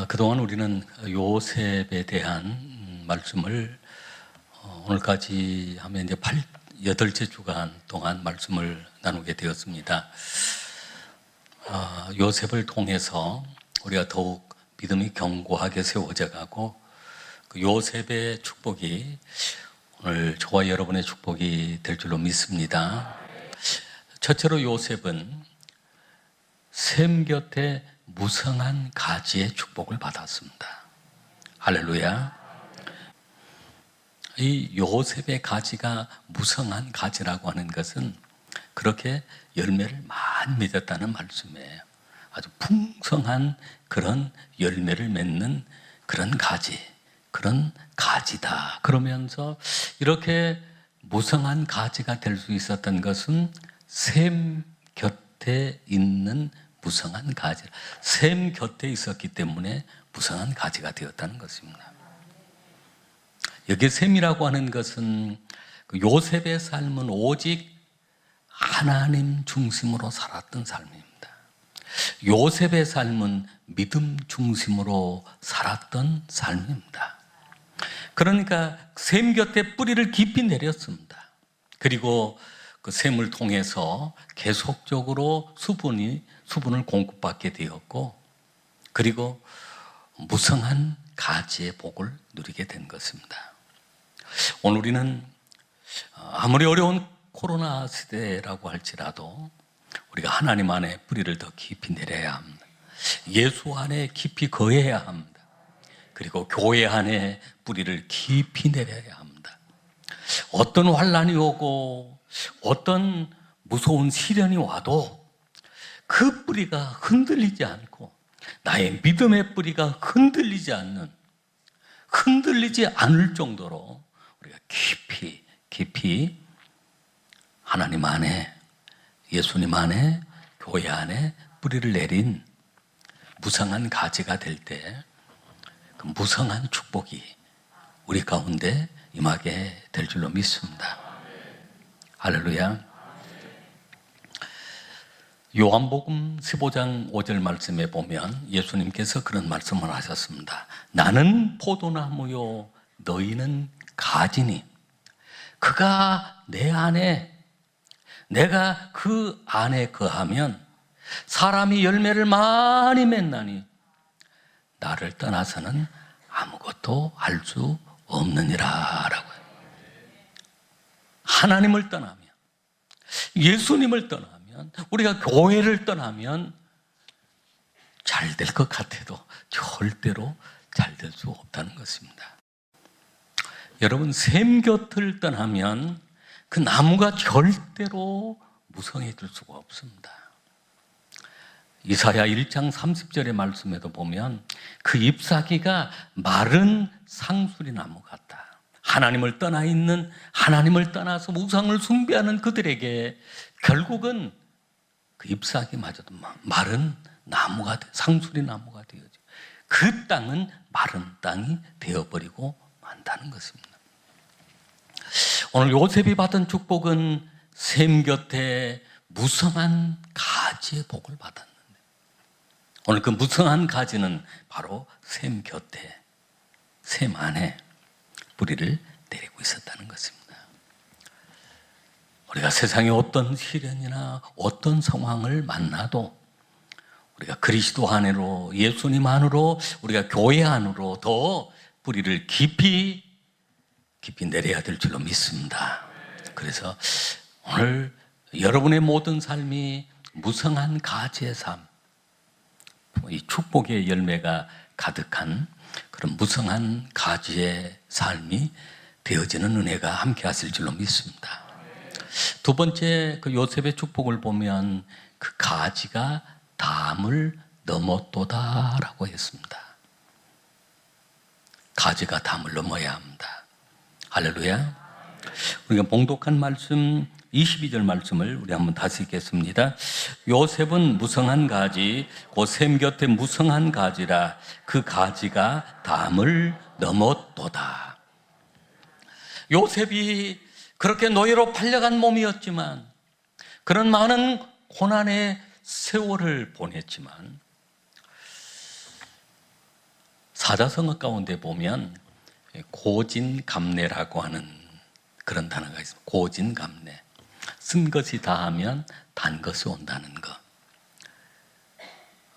그동안 우리는 요셉에 대한 말씀을 오늘까지 하면 이제 8째 주간 동안 말씀을 나누게 되었습니다. 요셉을 통해서 우리가 더욱 믿음이 견고하게 세워져 가고 그 요셉의 축복이 오늘 저와 여러분의 축복이 될 줄로 믿습니다. 첫째로 요셉은 셈 곁에 무성한 가지의 축복을 받았습니다. 할렐루야. 이 요셉의 가지가 무성한 가지라고 하는 것은 그렇게 열매를 많이 맺었다는 말씀이에요. 아주 풍성한 그런 열매를 맺는 그런 가지, 그런 가지다. 그러면서 이렇게 무성한 가지가 될 수 있었던 것은 셈 곁에 있는 무성한 가지, 셈 곁에 있었기 때문에 무성한 가지가 되었다는 것입니다. 여기 셈이라고 하는 것은 요셉의 삶은 오직 하나님 중심으로 살았던 삶입니다. 요셉의 삶은 믿음 중심으로 살았던 삶입니다. 그러니까 셈 곁에 뿌리를 깊이 내렸습니다. 그리고 그 셈을 통해서 계속적으로 수분을 공급받게 되었고, 그리고 무성한 가지의 복을 누리게 된 것입니다. 오늘 우리는 아무리 어려운 코로나 시대라고 할지라도 우리가 하나님 안에 뿌리를 더 깊이 내려야 합니다. 예수 안에 깊이 거해야 합니다. 그리고 교회 안에 뿌리를 깊이 내려야 합니다. 어떤 환난이 오고 어떤 무서운 시련이 와도 그 뿌리가 흔들리지 않고, 나의 믿음의 뿌리가 흔들리지 않을 정도로 우리가 깊이 하나님 안에, 예수님 안에, 교회 안에 뿌리를 내린 무성한 가지가 될 때 그 무성한 축복이 우리 가운데 임하게 될 줄로 믿습니다. 할렐루야. 요한복음 15장 5절 말씀에 보면 예수님께서 그런 말씀을 하셨습니다. 나는 포도나무요 너희는 가지니 그가 내 안에, 내가 그 안에 거하면 사람이 열매를 많이 맺나니 나를 떠나서는 아무것도 할 수 없느니라 라고 해요. 하나님을 떠나면, 예수님을 떠나면, 우리가 교회를 떠나면 잘 될 것 같아도 절대로 잘 될 수 없다는 것입니다. 여러분, 셈 곁을 떠나면 그 나무가 절대로 무성해질 수가 없습니다. 이사야 1장 30절의 말씀에도 보면 그 잎사귀가 마른 상수리 나무 같다. 하나님을 떠나 있는, 하나님을 떠나서 우상을 숭배하는 그들에게 결국은 그 잎사귀마저도 마른 나무가 상수리 나무가 되어져. 그 땅은 마른 땅이 되어버리고 만다는 것입니다. 오늘 요셉이 받은 축복은 셈 곁에 무성한 가지의 복을 받았는데, 오늘 그 무성한 가지는 바로 셈 곁에, 셈 안에 뿌리를 내리고 있었다는 것입니다. 우리가 세상에 어떤 시련이나 어떤 상황을 만나도 우리가 그리스도 안으로, 예수님 안으로, 우리가 교회 안으로 더 뿌리를 깊이 내려야 될 줄로 믿습니다. 그래서 오늘 여러분의 모든 삶이 무성한 가지의 삶, 이 축복의 열매가 가득한 그런 무성한 가지의 삶이 되어지는 은혜가 함께 하실 줄로 믿습니다. 두 번째, 그 요셉의 축복을 보면 그 가지가 담을 넘었도다라고 했습니다. 가지가 담을 넘어야 합니다. 할렐루야. 우리가 봉독한 말씀 22절 말씀을 우리 한번 다시 읽겠습니다. 요셉은 무성한 가지, 곧 셈 곁에 무성한 가지라 그 가지가 담을 넘었도다. 요셉이 그렇게 노예로 팔려간 몸이었지만, 그런 많은 고난의 세월을 보냈지만 사자성어 가운데 보면 고진감래라고 하는 그런 단어가 있습니다. 고진감래. 쓴 것이 다하면 단 것이 온다는 것.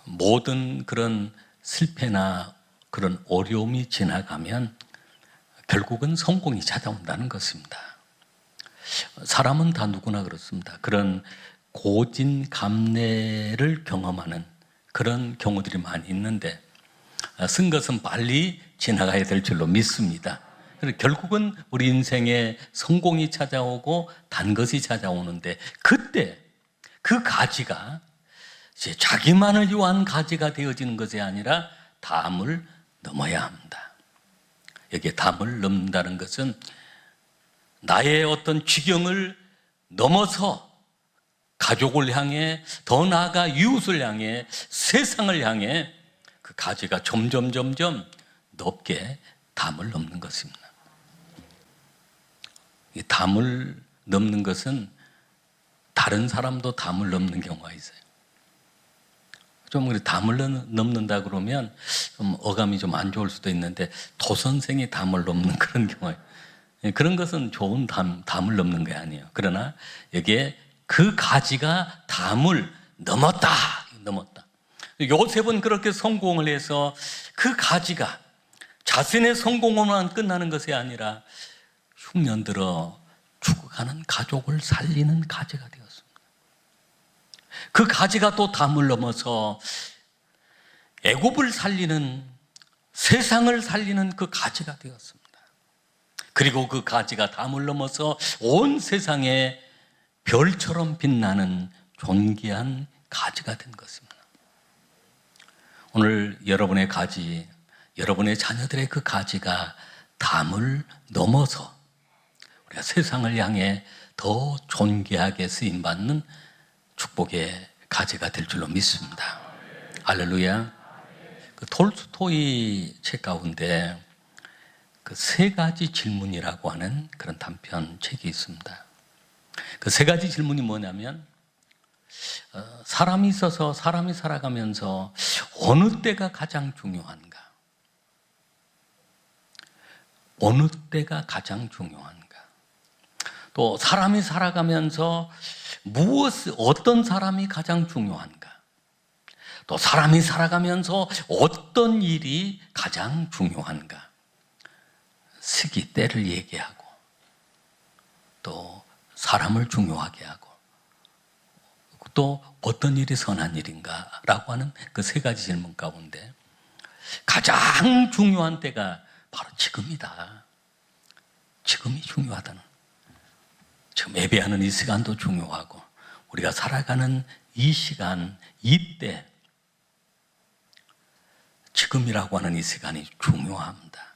모든 그런 실패나 그런 어려움이 지나가면 결국은 성공이 찾아온다는 것입니다. 사람은 다 누구나 그렇습니다. 그런 고진감래를 경험하는 그런 경우들이 많이 있는데 쓴 것은 빨리 지나가야 될 줄로 믿습니다. 그래서 결국은 우리 인생에 성공이 찾아오고 단 것이 찾아오는데 그때 그 가지가 이제 자기만을 위한 가지가 되어지는 것이 아니라 담을 넘어야 합니다. 여기에 담을 넘는다는 것은 나의 어떤 지경을 넘어서 가족을 향해, 더 나아가 이웃을 향해, 세상을 향해 그 가지가 점점 높게 담을 넘는 것입니다. 이 담을 넘는 것은 다른 사람도 담을 넘는 경우가 있어요. 좀 담을 넘는다 그러면 좀 어감이 좀 안 좋을 수도 있는데 도선생이 담을 넘는 그런 경우가 그런 것은 좋은 담을 넘는 게 아니에요. 그러나 여기에 그 가지가 담을 넘었다. 요셉은 그렇게 성공을 해서 그 가지가 자신의 성공으로만 끝나는 것이 아니라 흉년 들어 죽어가는 가족을 살리는 가지가 되었습니다. 그 가지가 또 담을 넘어서 애굽을 살리는, 세상을 살리는 그 가지가 되었습니다. 그리고 그 가지가 담을 넘어서 온 세상에 별처럼 빛나는 존귀한 가지가 된 것입니다. 오늘 여러분의 가지, 여러분의 자녀들의 그 가지가 담을 넘어서 우리가 세상을 향해 더 존귀하게 쓰임받는 축복의 가지가 될 줄로 믿습니다. 할렐루야. 그 톨스토이 책 가운데 그 세 가지 질문이라고 하는 그런 단편 책이 있습니다. 그 세 가지 질문이 뭐냐면 사람이 있어서 사람이 살아가면서 어느 때가 가장 중요한가? 어느 때가 가장 중요한가? 또 사람이 살아가면서 어떤 사람이 가장 중요한가? 또 사람이 살아가면서 어떤 일이 가장 중요한가? 시기, 때를 얘기하고 또 사람을 중요하게 하고 또 어떤 일이 선한 일인가 라고 하는 그 세 가지 질문 가운데 가장 중요한 때가 바로 지금이다. 지금이 중요하다는, 지금 예배하는 이 시간도 중요하고 우리가 살아가는 이 시간, 이때 지금이라고 하는 이 시간이 중요합니다.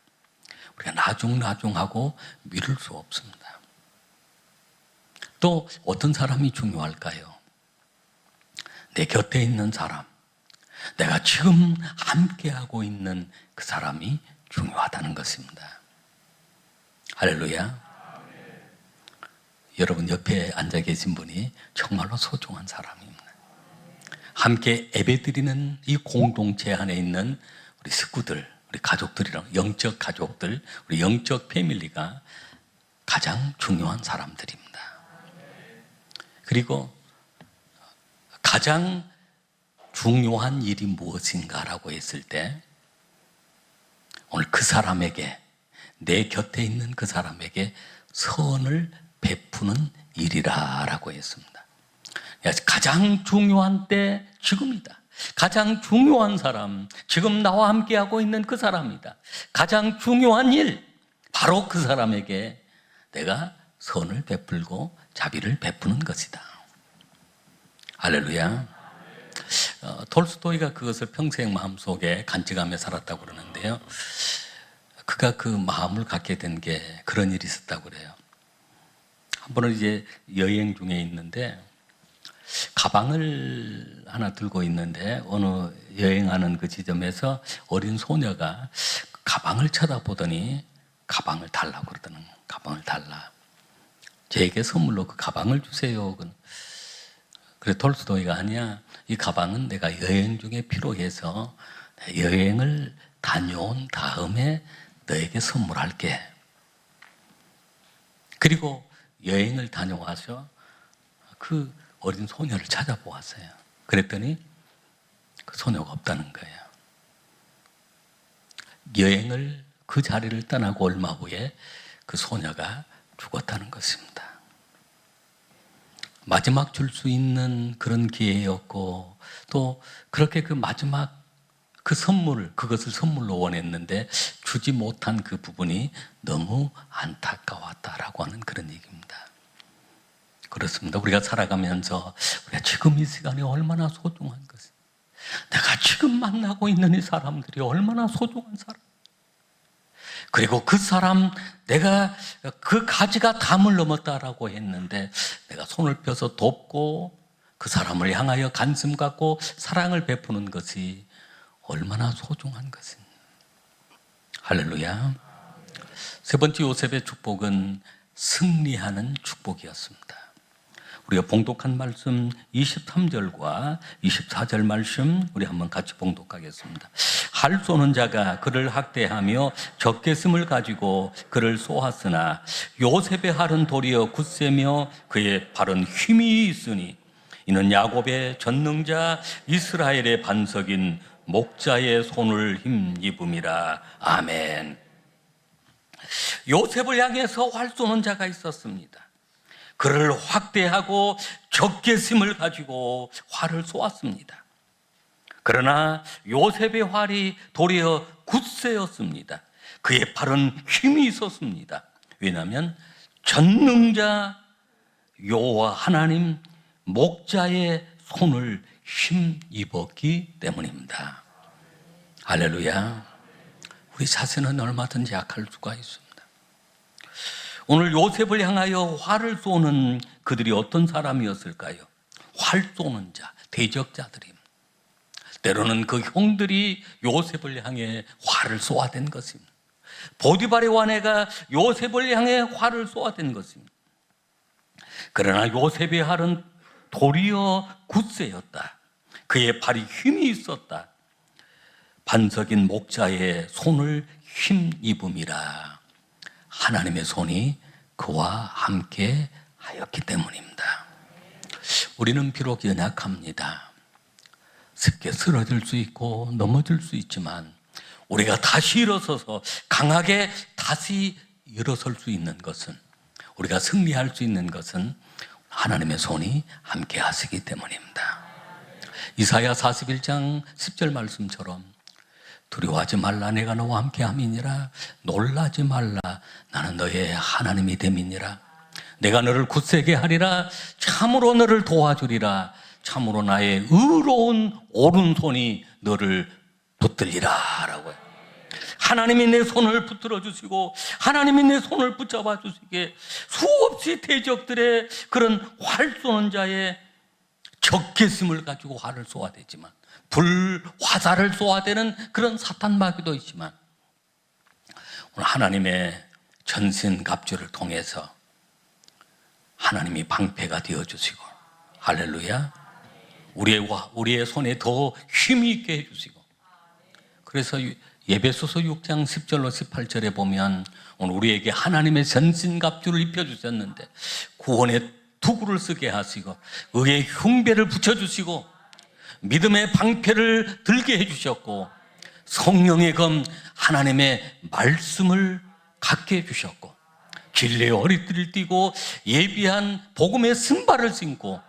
우리가 나중하고 미룰 수 없습니다. 또 어떤 사람이 중요할까요? 내 곁에 있는 사람, 내가 지금 함께하고 있는 그 사람이 중요하다는 것입니다. 할렐루야. 여러분 옆에 앉아 계신 분이 정말로 소중한 사람입니다. 함께 예배드리는 이 공동체 안에 있는 우리 식구들, 우리 가족들이랑 영적 가족들, 우리 영적 패밀리가 가장 중요한 사람들입니다. 그리고 가장 중요한 일이 무엇인가라고 했을 때 오늘 그 사람에게, 내 곁에 있는 그 사람에게 선을 베푸는 일이라고 했습니다. 가장 중요한 때 지금이다. 가장 중요한 사람, 지금 나와 함께하고 있는 그 사람이다. 가장 중요한 일, 바로 그 사람에게 내가 선을 베풀고 자비를 베푸는 것이다. 할렐루야. 톨스토이가 그것을 평생 마음속에 간직하며 살았다고 그러는데요. 그가 그 마음을 갖게 된 게 그런 일이 있었다고 그래요. 한 번은 이제 여행 중에 있는데 가방을 하나 들고 있는데 어느 여행하는 그 지점에서 어린 소녀가 가방을 쳐다보더니 가방을 달라고 그러더니 가방을 달라. 저에게 선물로 그 가방을 주세요. 그래 톨스토이가 아니야. 이 가방은 내가 여행 중에 필요해서 여행을 다녀온 다음에 너에게 선물할게. 그리고 여행을 다녀와서 그 어린 소녀를 찾아보았어요. 그랬더니 그 소녀가 없다는 거예요. 여행을 그 자리를 떠나고 얼마 후에 그 소녀가 죽었다는 것입니다. 마지막 줄 수 있는 그런 기회였고, 또 그렇게 그 마지막 그 선물, 그것을 선물로 원했는데 주지 못한 그 부분이 너무 안타까웠다라고 하는 그런 얘기입니다. 그렇습니다. 우리가 살아가면서 우리가 지금 이 시간이 얼마나 소중한 것이, 내가 지금 만나고 있는 이 사람들이 얼마나 소중한 사람, 그리고 그 사람, 내가 그 가지가 담을 넘었다라고 했는데 내가 손을 펴서 돕고 그 사람을 향하여 관심 갖고 사랑을 베푸는 것이 얼마나 소중한 것입니다. 할렐루야. 세 번째 요셉의 축복은 승리하는 축복이었습니다. 우리가 봉독한 말씀 23절과 24절 말씀 우리 한번 같이 봉독하겠습니다. 활 쏘는 자가 그를 학대하며 적개심을 가지고 그를 쏘았으나 요셉의 활은 도리어 굳세며 그의 발은 힘이 있으니 이는 야곱의 전능자 이스라엘의 반석인 목자의 손을 힘입음이라. 아멘. 요셉을 향해서 활 쏘는 자가 있었습니다. 그를 확대하고 적개심을 가지고 활을 쏘았습니다. 그러나 요셉의 활이 도리어 굳세였습니다. 그의 팔은 힘이 있었습니다. 왜냐하면 전능자 여호와 하나님 목자의 손을 힘입었기 때문입니다. 할렐루야. 우리 자신은 얼마든지 약할 수가 있습니다. 오늘 요셉을 향하여 활을 쏘는 그들이 어떤 사람이었을까요? 활 쏘는 자, 대적자들입니다. 때로는 그 형들이 요셉을 향해 활을 쏘아댄 것입니다. 보디발의 와내가 요셉을 향해 활을 쏘아댄 것입니다. 그러나 요셉의 활은 도리어 굳세였다. 그의 팔이 힘이 있었다. 반석인 목자의 손을 힘입음이라. 하나님의 손이 그와 함께 하였기 때문입니다. 우리는 비록 연약합니다. 쉽게 쓰러질 수 있고 넘어질 수 있지만 우리가 다시 일어서서 강하게 다시 일어설 수 있는 것은, 우리가 승리할 수 있는 것은 하나님의 손이 함께 하시기 때문입니다. 이사야 41장 10절 말씀처럼 두려워하지 말라, 내가 너와 함께 함이니라. 놀라지 말라, 나는 너의 하나님이 됨이니라. 내가 너를 굳세게 하리라. 참으로 너를 도와주리라. 참으로 나의 의로운 오른손이 너를 붙들리라 라고 해요. 하나님이 내 손을 붙들어 주시고 하나님이 내 손을 붙잡아 주시기에 수없이 대적들의 그런 활 쏘는 자의 적개심을 가지고 활을 쏘아대지만, 불화살을 쏘아대는 그런 사탄 마귀도 있지만, 오늘 하나님의 전신갑주를 통해서 하나님이 방패가 되어주시고, 할렐루야, 우리의 손에 더 힘이 있게 해주시고, 그래서 예배소서 6장 10절로 18절에 보면 오늘 우리에게 하나님의 전신갑주를 입혀주셨는데 구원의 도구를 쓰게 하시고 의의 흉배를 붙여주시고 믿음의 방패를 들게 해주셨고 성령의 검 하나님의 말씀을 갖게 해주셨고 진리의 허리띠를 띠고 예비한 복음의 신발을 신고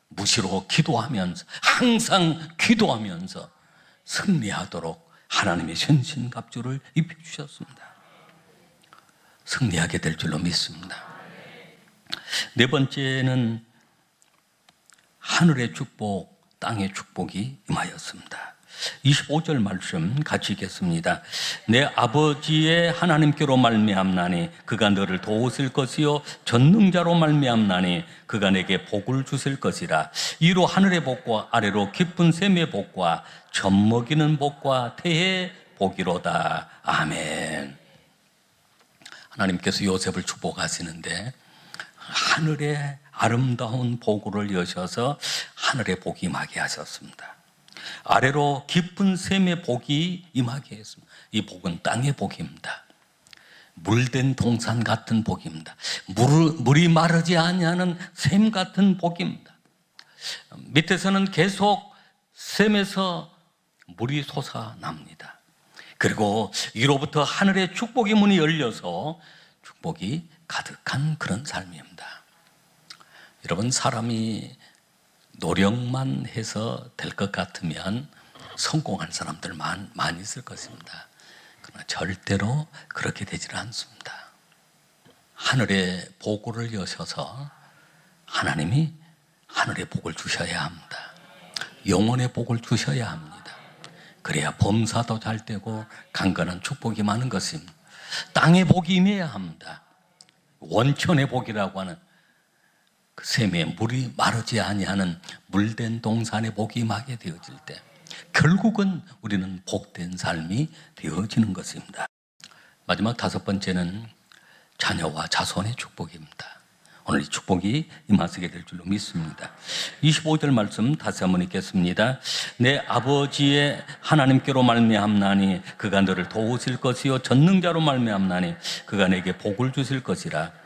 무시로 기도하면서, 항상 기도하면서 승리하도록 하나님의 전신갑주를 입혀주셨습니다. 승리하게 될 줄로 믿습니다. 네 번째는 하늘의 축복, 땅의 축복이 임하였습니다. 25절 말씀 같이 읽겠습니다. 내 아버지의 하나님께로 말미암나니 그가 너를 도우실 것이요 전능자로 말미암나니 그가 내게 복을 주실 것이라. 이로 하늘의 복과 아래로 깊은 샘의 복과 젖먹이는 복과 태의 복이로다. 아멘. 하나님께서 요셉을 축복하시는데 하늘의 아름다운 복으로 여셔서 하늘의 복이 임하게 하셨습니다. 아래로 깊은 샘의 복이 임하게 했습니다. 이 복은 땅의 복입니다. 물된 동산 같은 복입니다. 물이 마르지 아니하는 샘 같은 복입니다. 밑에서는 계속 샘에서 물이 솟아납니다. 그리고 위로부터 하늘의 축복의 문이 열려서 축복이 가득한 그런 삶입니다. 여러분, 사람이 노력만 해서 될 것 같으면 성공할 사람들 많이 있을 것입니다. 그러나 절대로 그렇게 되지는 않습니다. 하늘의 보고를 여셔서 하나님이 하늘의 복을 주셔야 합니다. 영혼의 복을 주셔야 합니다. 그래야 범사도 잘 되고 강건한 축복이 많은 것입니다. 땅의 복이 임해야 합니다. 원천의 복이라고 하는 그 샘에 물이 마르지 아니하는 물된 동산의 복이 임하게 되어질 때 결국은 우리는 복된 삶이 되어지는 것입니다. 마지막 5번째는 자녀와 자손의 축복입니다. 오늘 이 축복이 임하시게 될 줄로 믿습니다. 25절 말씀 다시 한번 읽겠습니다. 내 아버지의 하나님께로 말미암나니 그가 너를 도우실 것이요 전능자로 말미암나니 그가 내게 복을 주실 것이라.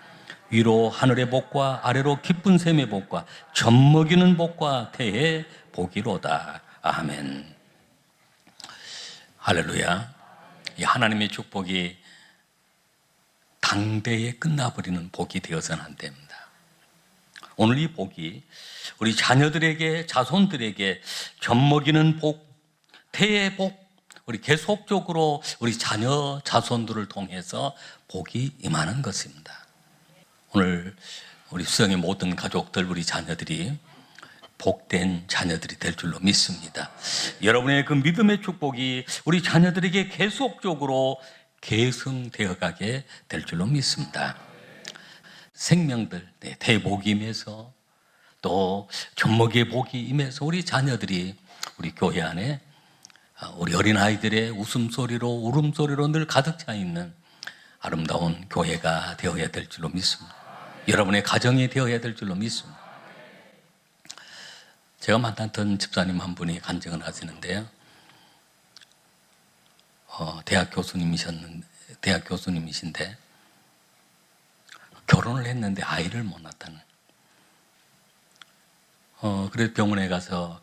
위로 하늘의 복과 아래로 깊은 샘의 복과 젖먹이는 복과 태의 복이로다. 아멘. 할렐루야. 이 하나님의 축복이 당대에 끝나버리는 복이 되어서는 안 됩니다. 오늘 이 복이 우리 자녀들에게, 자손들에게 젖먹이는 복, 태의 복, 우리 계속적으로 우리 자녀, 자손들을 통해서 복이 임하는 것입니다. 오늘 우리 수영의 모든 가족들, 우리 자녀들이 복된 자녀들이 될 줄로 믿습니다. 여러분의 그 믿음의 축복이 우리 자녀들에게 계속적으로 계승되어 가게 될 줄로 믿습니다. 생명들, 대복이 임해서 또 젖먹이의 복이 임해서 우리 자녀들이 우리 교회 안에 우리 어린아이들의 웃음소리로 울음소리로 늘 가득 차 있는 아름다운 교회가 되어야 될 줄로 믿습니다. 여러분의 가정이 되어야 될 줄로 믿습니다. 제가 만났던 집사님 한 분이 간증을 하시는데요. 대학 교수님이신데 결혼을 했는데 아이를 못 낳았다는. 그래서 병원에 가서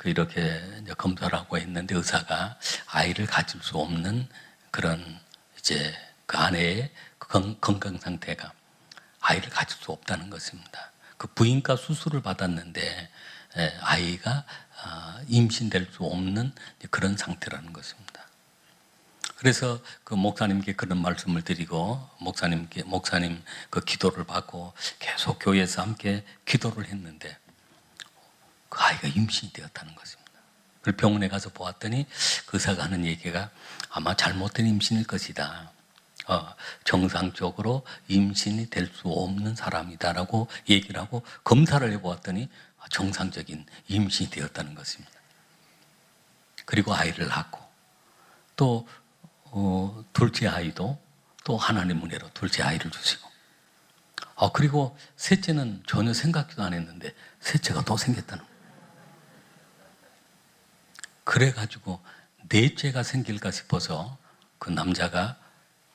이렇게 이제 검사를 하고 했는데 의사가 아이를 가질 수 없는 그런 이제 그 아내의 건강 상태가 아이를 가질 수 없다는 것입니다. 그 부인과 수술을 받았는데 아이가 임신될 수 없는 그런 상태라는 것입니다. 그래서 그 목사님께 그런 말씀을 드리고 목사님 그 기도를 받고 계속 교회에서 함께 기도를 했는데 그 아이가 임신이 되었다는 것입니다. 그래서 병원에 가서 보았더니 그 의사가 하는 얘기가 아마 잘못된 임신일 것이다. 정상적으로 임신이 될 수 없는 사람이다라고 얘기를 하고 검사를 해보았더니 정상적인 임신이 되었다는 것입니다. 그리고 아이를 낳고 또 둘째 아이도 또 하나님 은혜로 둘째 아이를 주시고 그리고 셋째는 전혀 생각도 안 했는데 셋째가 또 생겼다는 거예요. 그래가지고 넷째가 생길까 싶어서 그 남자가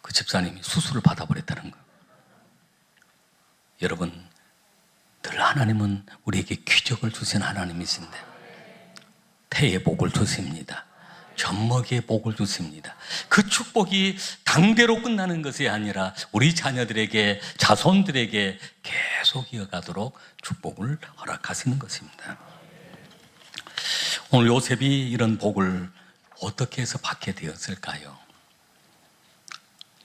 그 집사님이 수술을 받아버렸다는 거예요. 여러분, 늘 하나님은 우리에게 기적을 주신 하나님이신데 태의 복을 주십니다. 젖먹이의 복을 주십니다. 그 축복이 당대로 끝나는 것이 아니라 우리 자녀들에게, 자손들에게 계속 이어가도록 축복을 허락하시는 것입니다. 오늘 요셉이 이런 복을 어떻게 해서 받게 되었을까요?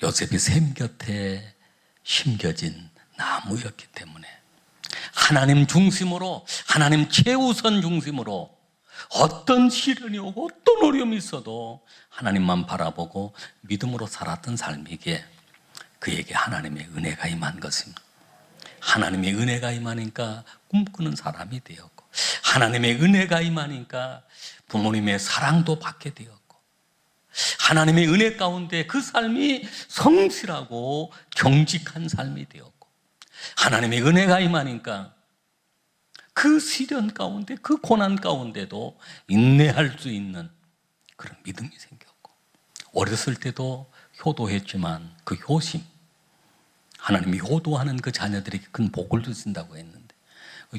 요셉이 샘 곁에 심겨진 나무였기 때문에 하나님 중심으로, 하나님 최우선 중심으로 어떤 시련이 오고 어떤 어려움이 있어도 하나님만 바라보고 믿음으로 살았던 삶이기에 그에게 하나님의 은혜가 임한 것입니다. 하나님의 은혜가 임하니까 꿈꾸는 사람이 되었고 하나님의 은혜가 임하니까 부모님의 사랑도 받게 되었고 하나님의 은혜 가운데 그 삶이 성실하고 정직한 삶이 되었고 하나님의 은혜가 임하니까 그 시련 가운데, 그 고난 가운데도 인내할 수 있는 그런 믿음이 생겼고, 어렸을 때도 효도했지만 그 효심, 하나님이 효도하는 그 자녀들에게 큰 복을 주신다고 했는데,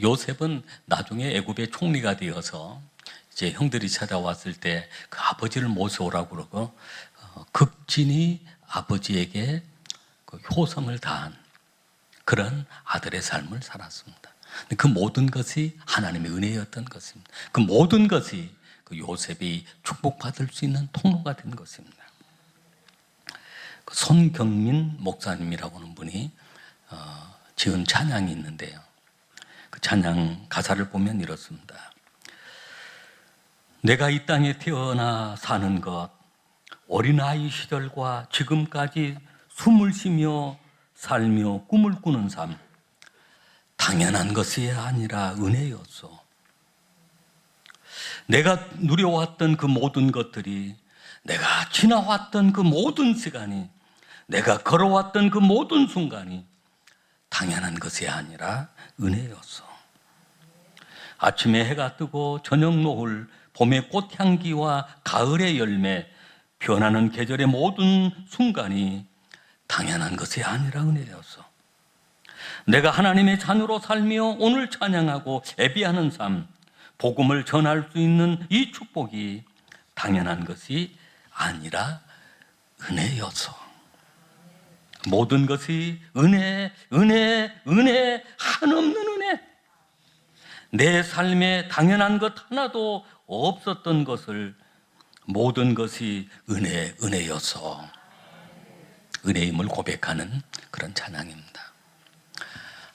요셉은 나중에 애굽의 총리가 되어서 이제 형들이 찾아왔을 때 그 아버지를 모셔오라고 그러고 극진히 아버지에게 그 효성을 다한 그런 아들의 삶을 살았습니다. 그 모든 것이 하나님의 은혜였던 것입니다. 그 모든 것이 그 요셉이 축복받을 수 있는 통로가 된 것입니다. 그 손경민 목사님이라고 하는 분이 지은 찬양이 있는데요. 그 찬양 가사를 보면 이렇습니다. 내가 이 땅에 태어나 사는 것, 어린아이 시절과 지금까지 숨을 쉬며 살며 꿈을 꾸는 삶, 당연한 것이 아니라 은혜였소. 내가 누려왔던 그 모든 것들이, 내가 지나왔던 그 모든 시간이, 내가 걸어왔던 그 모든 순간이 당연한 것이 아니라 은혜였소. 아침에 해가 뜨고 저녁 노을, 봄의 꽃향기와 가을의 열매, 변하는 계절의 모든 순간이 당연한 것이 아니라 은혜였어. 내가 하나님의 자녀로 살며 오늘 찬양하고 예배하는 삶, 복음을 전할 수 있는 이 축복이 당연한 것이 아니라 은혜였어. 모든 것이 은혜, 은혜, 은혜, 한없는 은혜. 내 삶에 당연한 것 하나도 없었던 것을 모든 것이 은혜, 은혜여서 은혜임을 고백하는 그런 찬양입니다.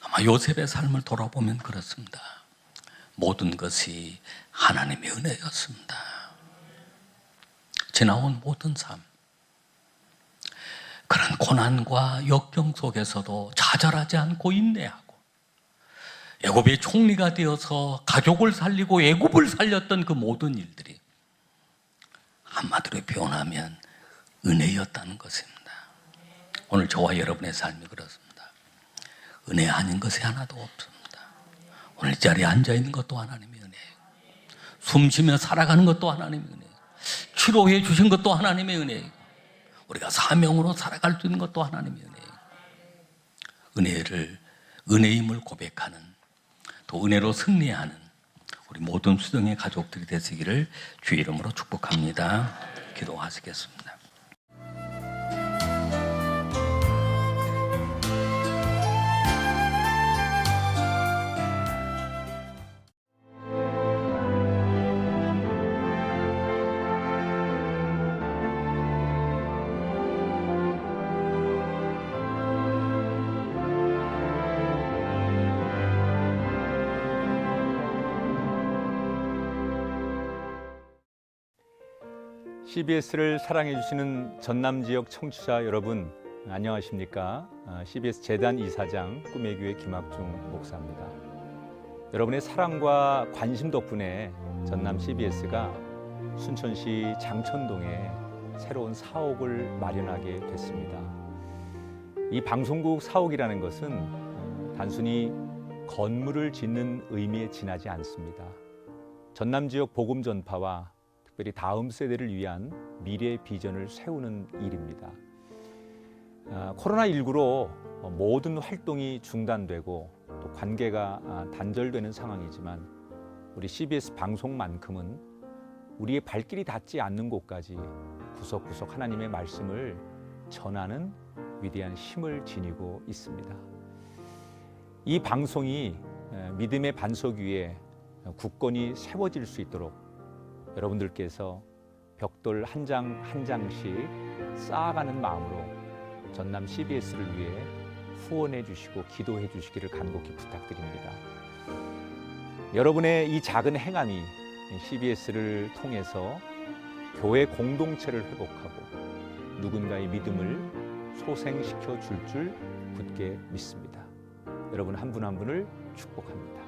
아마 요셉의 삶을 돌아보면 그렇습니다. 모든 것이 하나님의 은혜였습니다. 지나온 모든 삶, 그런 고난과 역경 속에서도 좌절하지 않고 인내하고, 애굽의 총리가 되어서 가족을 살리고 애굽을 살렸던 그 모든 일들이 한마디로 표현하면 은혜였다는 것입니다. 오늘 저와 여러분의 삶이 그렇습니다. 은혜 아닌 것이 하나도 없습니다. 오늘 이 자리에 앉아있는 것도 하나님의 은혜예요. 숨 쉬며 살아가는 것도 하나님의 은혜예요. 치료해 주신 것도 하나님의 은혜예요. 우리가 사명으로 살아갈 수 있는 것도 하나님의 은혜예요. 은혜를, 은혜임을 고백하는, 또 은혜로 승리하는 우리 모든 수정의 가족들이 되시기를 주의 이름으로 축복합니다. 기도하시겠습니다. CBS를 사랑해 주시는 전남 지역 청취자 여러분, 안녕하십니까? CBS 재단 이사장 꿈의 교회 김학중 목사입니다. 여러분의 사랑과 관심 덕분에 전남 CBS가 순천시 장천동에 새로운 사옥을 마련하게 됐습니다. 이 방송국 사옥이라는 것은 단순히 건물을 짓는 의미에 지나지 않습니다. 전남 지역 복음 전파와 특별히 다음 세대를 위한 미래 비전을 세우는 일입니다. 코로나19로 모든 활동이 중단되고 또 관계가 단절되는 상황이지만 우리 CBS 방송만큼은 우리의 발길이 닿지 않는 곳까지 구석구석 하나님의 말씀을 전하는 위대한 힘을 지니고 있습니다. 이 방송이 믿음의 반석 위에 굳건히 세워질 수 있도록 여러분들께서 벽돌 한 장 한 장씩 쌓아가는 마음으로 전남 CBS를 위해 후원해 주시고 기도해 주시기를 간곡히 부탁드립니다. 여러분의 이 작은 행함이 CBS를 통해서 교회 공동체를 회복하고 누군가의 믿음을 소생시켜 줄 굳게 믿습니다. 여러분 한 분 한 분을 축복합니다.